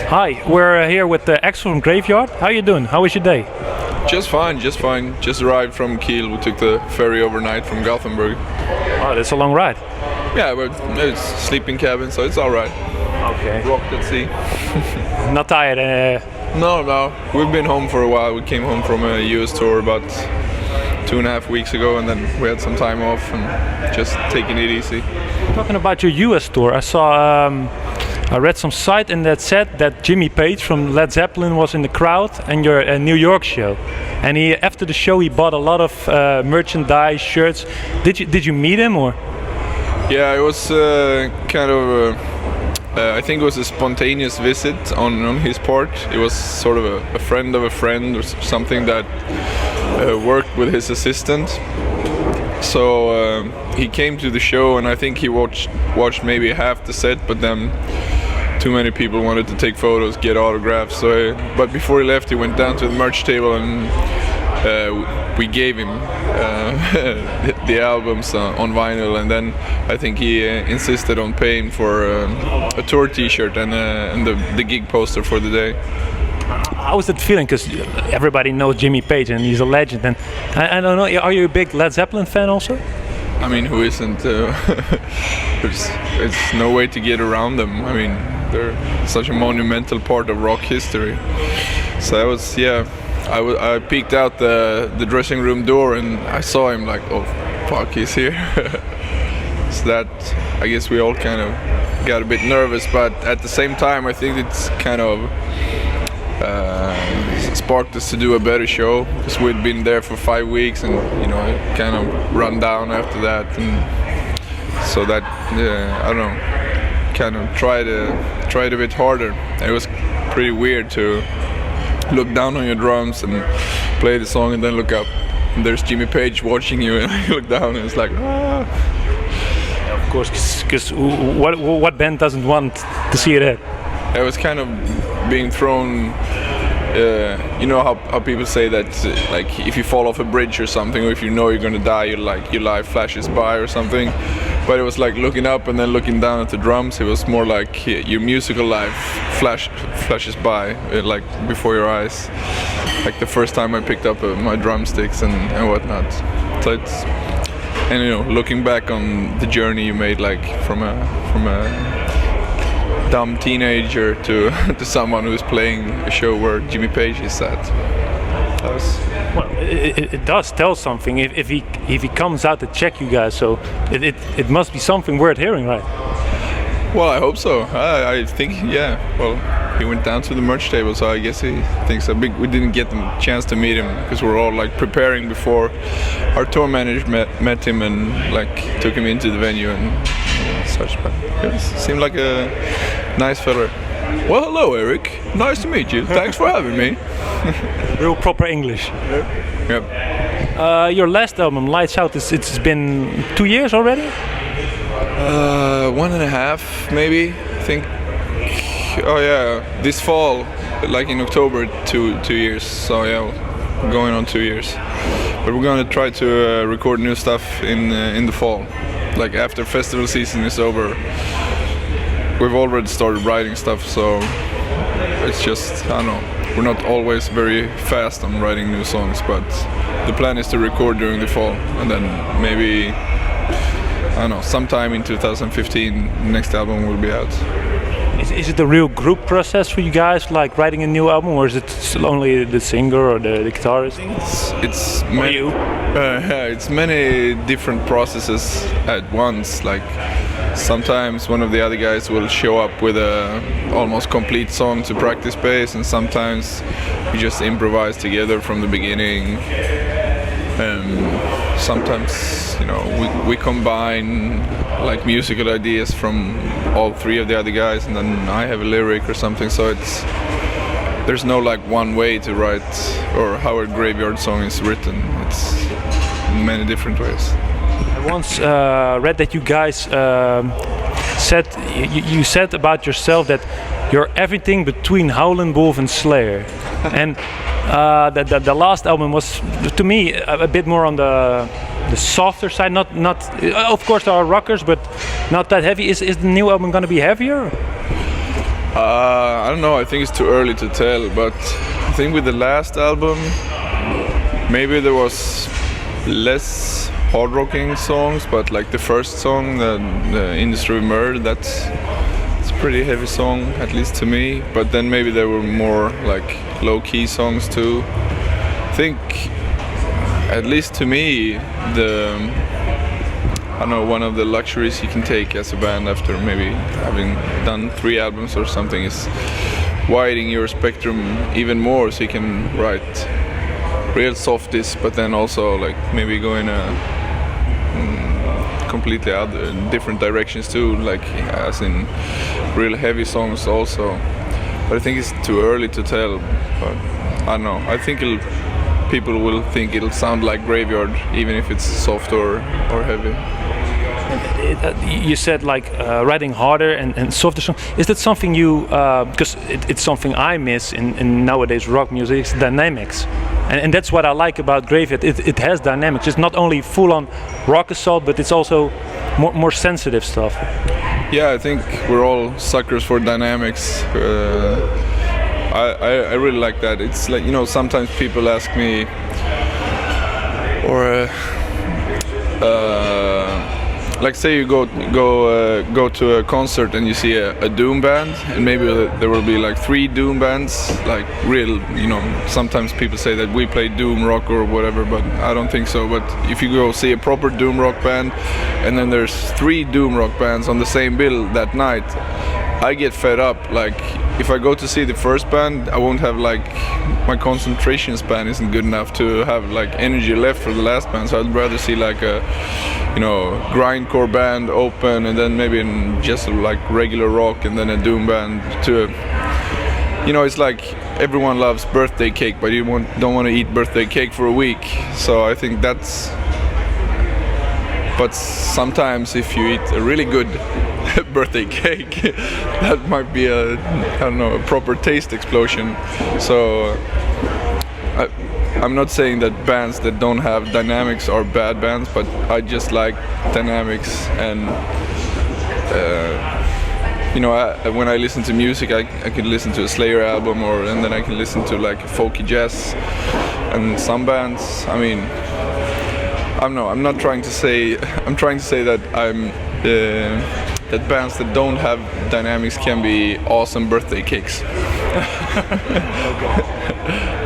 Hi, we're here with Axel from Graveyard. How you doing? How was your day? Just fine, just fine. Just arrived from Kiel. We took the ferry overnight from Gothenburg. Oh, that's a long ride. Yeah, but it's sleeping cabin, so it's all right. Okay. Rocked at sea. Not tired? No. We've been home for a while. We came home from a US tour about 2.5 weeks ago, and then we had some time off and just taking it easy. Talking about your US tour, I saw, I read some site and that said that Jimmy Page from Led Zeppelin was in the crowd and your New York show. And he, after the show, he bought a lot of merchandise, shirts. Did you meet him or? Yeah, it was kind of. I think it was a spontaneous visit on his part. It was sort of a friend of a friend or something that worked with his assistant. So he came to the show, and I think he watched maybe half the set, but then too many people wanted to take photos, get autographs. So, but before he left, he went down to the merch table and we gave him the albums on vinyl, and then I think he insisted on paying for a tour T-shirt and the gig poster for the day. How was it feeling? Because everybody knows Jimmy Page and he's a legend. And I don't know, are you a big Led Zeppelin fan also? I mean, who isn't? It's no way to get around them. I mean, they're such a monumental part of rock history. So I was, yeah. I peeked out the dressing room door and I saw him like, oh fuck, he's here. So that, I guess we all kind of got a bit nervous, but at the same time I think it's kind of sparked us to do a better show, because we'd been there for 5 weeks and kind of run down after that, and so that I don't know, kind of tried a bit harder. It was pretty weird to look down on your drums and play the song and then look up and there's Jimmy Page watching you, and you look down and it's like, ah. Of course, because what band doesn't want to see it? It was kind of being thrown. You know how people say that, like, if you fall off a bridge or something, or if you know you're gonna die, your life flashes by or something. But it was like looking up and then looking down at the drums. It was more like your musical life flashes by, like before your eyes. Like the first time I picked up my drumsticks and whatnot. So it's, and looking back on the journey you made, like from a dumb teenager to someone who's playing a show where Jimmy Page is at. Well, it does tell something if he comes out to check you guys, so it must be something worth hearing, right? Well, I hope so. I think, yeah. Well, he went down to the merch table, so I guess he thinks we didn't get the chance to meet him because we're all like preparing before. Our tour manager met him and like took him into the venue and such. But it seemed like a nice fella. Well, hello, Eric. Nice to meet you. Thanks for having me. Real proper English. Yep. Your last album, Lights Out, it's been 2 years already? 1.5 maybe, I think. Oh yeah, this fall, like in October, 2 years. So yeah, going on 2 years. But we're gonna try to record new stuff in the fall, like after festival season is over. We've already started writing stuff, so it's just, I don't know, we're not always very fast on writing new songs, but the plan is to record during the fall, and then maybe, I don't know, sometime in 2015 the next album will be out. Is it a real group process for you guys, like writing a new album, or is it only the singer or the guitarist? It's many different processes at once. Like sometimes one of the other guys will show up with a almost complete song to practice bass, and sometimes we just improvise together from the beginning. Sometimes we combine like musical ideas from all three of the other guys, and then I have a lyric or something. So there's no like one way to write or how a Graveyard song is written. It's many different ways. I once read that you guys you said about yourself that you're everything between Howlin' Wolf and Slayer. And the last album was, to me, a bit more on the softer side. Not of course there are rockers, but not that heavy. Is the new album going to be heavier? I don't know. I think it's too early to tell, but I think with the last album, maybe there was less hard rocking songs, but like the first song, the Industry Murder, it's a pretty heavy song, at least to me. But then maybe there were more like low key songs too. I think, at least to me, I don't know, one of the luxuries you can take as a band after maybe having done 3 albums or something is widening your spectrum even more, so you can write real softies, but then also like maybe go in a completely other different directions too, like as in real heavy songs also. But I think it's too early to tell. But I don't know. I think people will think it'll sound like Graveyard even if it's soft or heavy. You said like writing harder and softer songs. Is that something you, because it's something I miss in nowadays rock music, it's dynamics. And that's what I like about Graveyard. It has dynamics. It's not only full-on rock assault, but it's also more sensitive stuff. Yeah, I think we're all suckers for dynamics. I really like that. It's like, you know, sometimes people ask me, or like say you go to a concert and you see a doom band, and maybe there will be like 3 doom bands, like real, you know, sometimes people say that we play doom rock or whatever, but I don't think so. But if you go see a proper doom rock band and then there's 3 doom rock bands on the same bill that night, I get fed up. Like if I go to see the first band, I won't have, like, my concentration span isn't good enough to have like energy left for the last band. So I'd rather see like a, you know, grindcore band open, and then maybe just like regular rock, and then a doom band to, you know, it's like everyone loves birthday cake, but you don't want to eat birthday cake for a week. So I think that's. But sometimes if you eat a really good birthday cake, that might be a proper taste explosion. So I'm not saying that bands that don't have dynamics are bad bands, but I just like dynamics. And you know, when I listen to music, I can listen to a Slayer album, and then I can listen to like folky jazz. And some bands, I mean, I'm not trying to say. I'm trying to say that that bands that don't have dynamics can be awesome birthday cakes.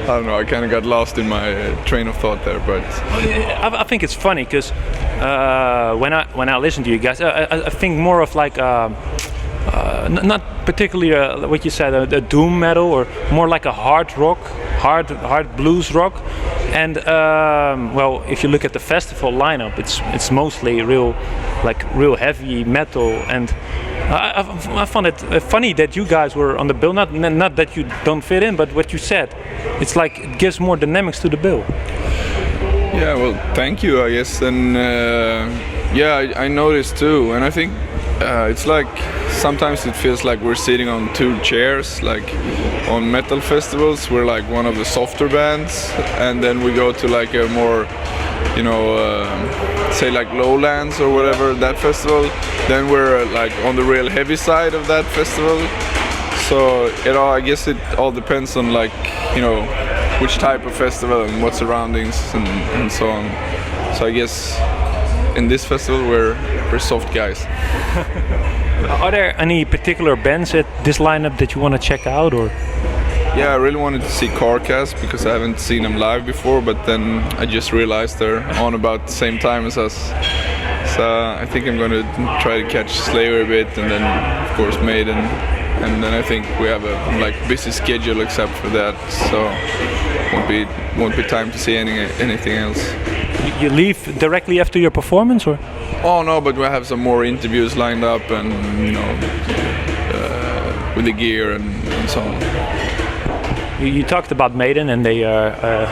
I don't know. I kind of got lost in my train of thought there, but I think it's funny because when I listen to you guys, I think more of like not particularly what you said, a doom metal, or more like a hard rock, hard blues rock. And well, if you look at the festival lineup, it's mostly real heavy metal. And I found it funny that you guys were on the bill. Not that you don't fit in, but what you said, it's like it gives more dynamics to the bill. Yeah, well, thank you, I guess. And yeah, I noticed too. And I think it's like sometimes it feels like we're sitting on 2 chairs. Like on metal festivals, we're like one of the softer bands, and then we go to like a more, you know, say like Lowlands or whatever, that festival, then we're like on the real heavy side of that festival. So I guess it all depends on, like, you know, which type of festival and what surroundings and so on. So I guess in this festival we're soft guys. Are there any particular bands at this lineup that you want to check out, or? Yeah, I really wanted to see Carcass because I haven't seen them live before, but then I just realized they're on about the same time as us. So I think I'm going to try to catch Slayer a bit, and then of course Maiden, and then I think we have a busy schedule except for that, so won't be time to see anything else. You leave directly after your performance, or? Oh no, but we have some more interviews lined up, and you know, with the gear and so on. You talked about Maiden, and they are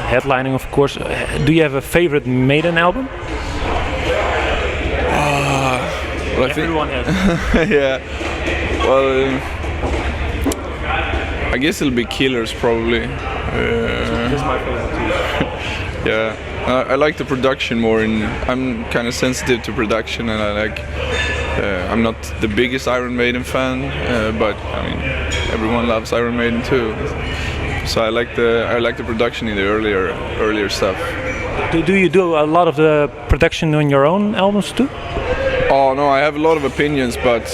headlining, of course. Do you have a favorite Maiden album? Well, I Everyone think, has. yeah. Well, I guess it'll be Killers probably. That's my favorite too. Yeah, I like the production more, and I'm kind of sensitive to production, and I like I'm not the biggest Iron Maiden fan, but I mean everyone loves Iron Maiden too. So I like the production in the earlier stuff. Do you do a lot of the production on your own albums too? Oh no, I have a lot of opinions, but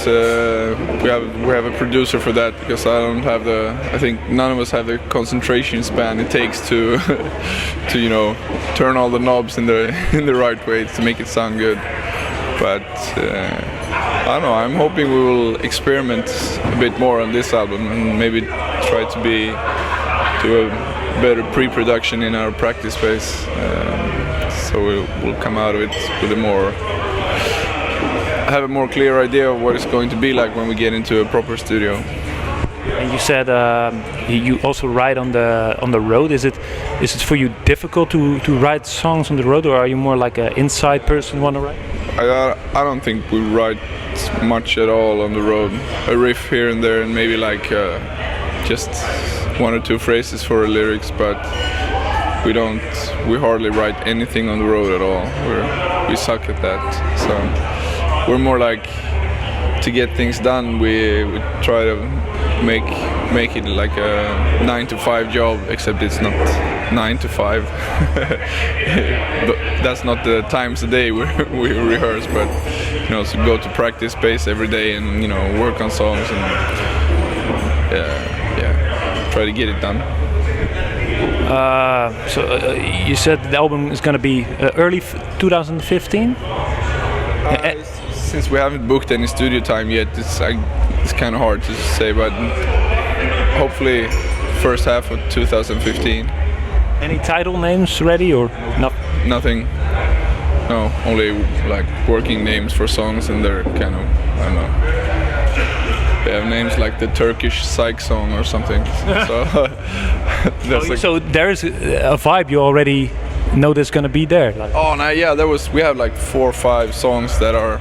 we have a producer for that because I don't have I think none of us have the concentration span it takes to to turn all the knobs in the right way to make it sound good. But I don't know. I'm hoping we will experiment a bit more on this album and maybe try to do a better pre-production in our practice space. So we'll come out of it with have a more clear idea of what it's going to be like when we get into a proper studio. And you said you also write on the road. Is it for you difficult to write songs on the road, or are you more like an inside person want to write? I don't think we write much at all on the road. A riff here and there, and maybe like just one or two phrases for the lyrics, but we hardly write anything on the road at all. We suck at that. So we're more like, to get things done, we try to make it like a 9-to-5 job, except it's not 9 to 5. But that's not the times a day we rehearse, but so go to practice space every day and work on songs and try to get it done. So you said the album is going to be early 2015? Since we haven't booked any studio time yet, it's kind of hard to say, but hopefully first half of 2015. Any title names ready or no? Nothing. No, only like working names for songs, and they're kind of, I don't know. They have names like the Turkish Psych song or something. So there's a vibe you already know that's gonna be there. Oh no, yeah, we have like 4 or 5 songs that are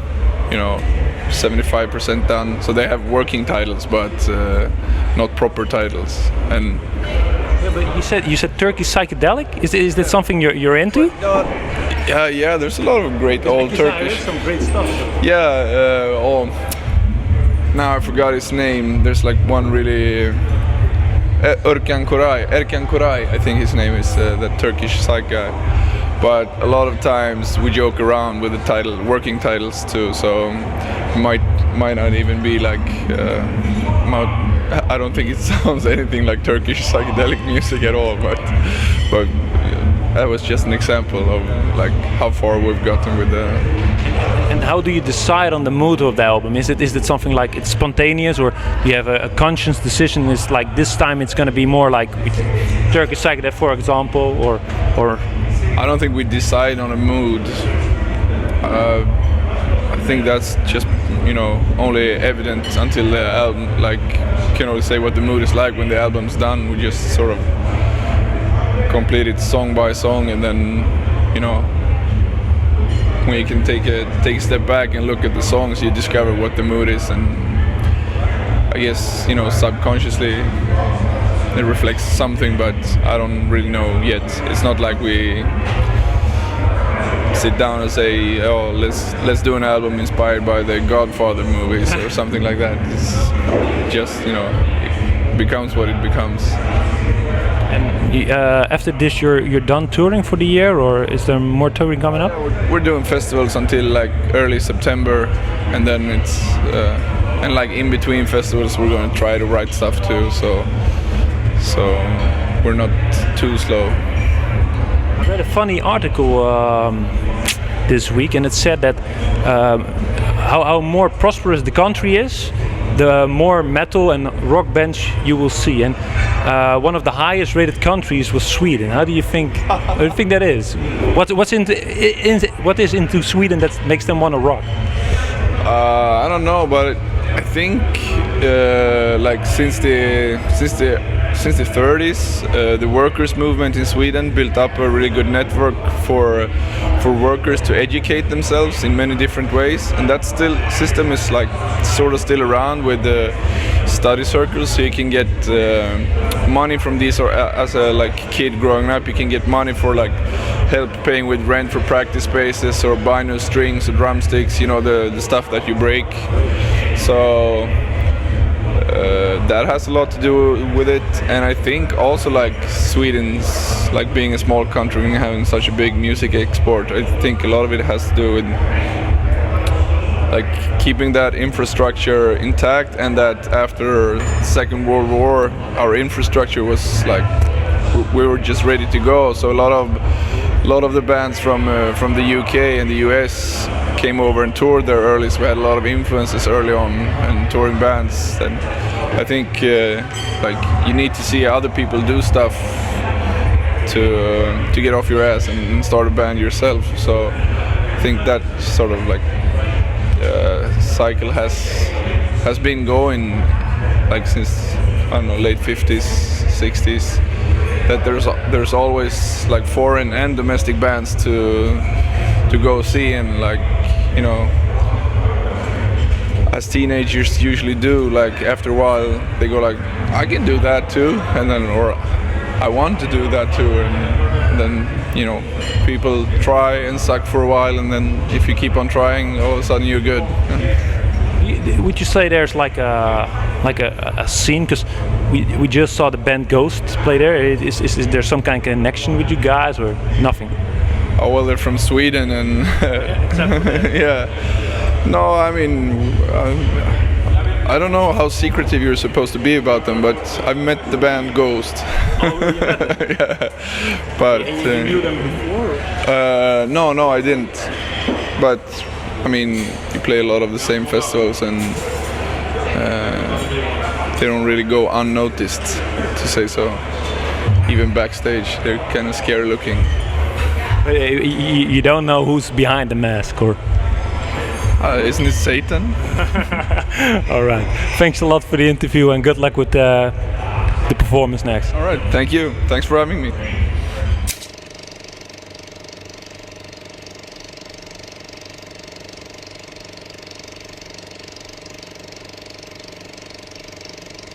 75% done, so they have working titles but not proper titles. And but you said Turkish psychedelic. Is that something you're into? Yeah, there's a lot of great old Turkish. There's some great stuff. Yeah, now I forgot his name. There's like one really Erkan Koray, I think his name is, the Turkish psych guy. But a lot of times we joke around with the working titles too, so might not even be like I don't think it sounds anything like Turkish psychedelic music at all, but that was just an example of like how far we've gotten with the. And how do you decide on the mood of the album? Is it something like it's spontaneous, or do you have a conscious decision? Is like this time it's going to be more like Turkish psychedelic, for example, or? I don't think we decide on a mood. I think that's just only evident until the album. Like, you can only say what the mood is like when the album's done. We just sort of complete it song by song, and then when you can take a step back and look at the songs, you discover what the mood is, and I guess subconsciously it reflects something, but I don't really know yet. It's not like we sit down and say, oh, let's do an album inspired by the Godfather movies or something like that. It's just it becomes what it becomes. And after this, you're done touring for the year, or is there more touring coming up? We're doing festivals until like early September, and then it's and like in between festivals we're going to try to write stuff too. So we're not too slow. I read a funny article this week, and it said that how more prosperous the country is, the more metal and rock bands you will see. And one of the highest rated countries was Sweden. How do you think that is? What is into Sweden that makes them want to rock? I don't know, but I think like since the 30s, the workers' movement in Sweden built up a really good network for workers to educate themselves in many different ways, and that system is like sort of still around with the study circles, so you can get money from these, or as a like kid growing up, you can get money for like help paying with rent for practice spaces, or buy new strings or drumsticks, you know, the stuff that you break. So that has a lot to do with it, and I think also like Sweden's, like being a small country and having such a big music export, I think a lot of it has to do with like keeping that infrastructure intact, and that after Second World War our infrastructure was like we were just ready to go. So a lot of the bands from the UK and the US came over and toured there early, so we had a lot of influences early on and touring bands. And I think like you need to see other people do stuff to get off your ass and start a band yourself. So I think that sort of like cycle has been going like since, I don't know, late 50s, 60s. That there's always like foreign and domestic bands to go see, and like, you know, as teenagers usually do, like after a while they go like, I can do that too, and then, or I want to do that too, and then, you know, people try and suck for a while, and then if you keep on trying, all of a sudden you're good. Would you say there's like a scene, because we just saw the band Ghost play there? Is there some kind of connection with you guys, or nothing? Oh well, they're from Sweden, and yeah. No, I mean, I don't know how secretive you're supposed to be about them, but I've met the band Ghost. Oh, really? Yeah, but you knew them before? No, I didn't. But I mean, you play a lot of the same festivals, and they don't really go unnoticed, to say so. Even backstage, they're kind of scary looking. You don't know who's behind the mask, or? Isn't it Satan? All right. Thanks a lot for the interview, and good luck with the performance next. All right. Thank you. Thanks for having me.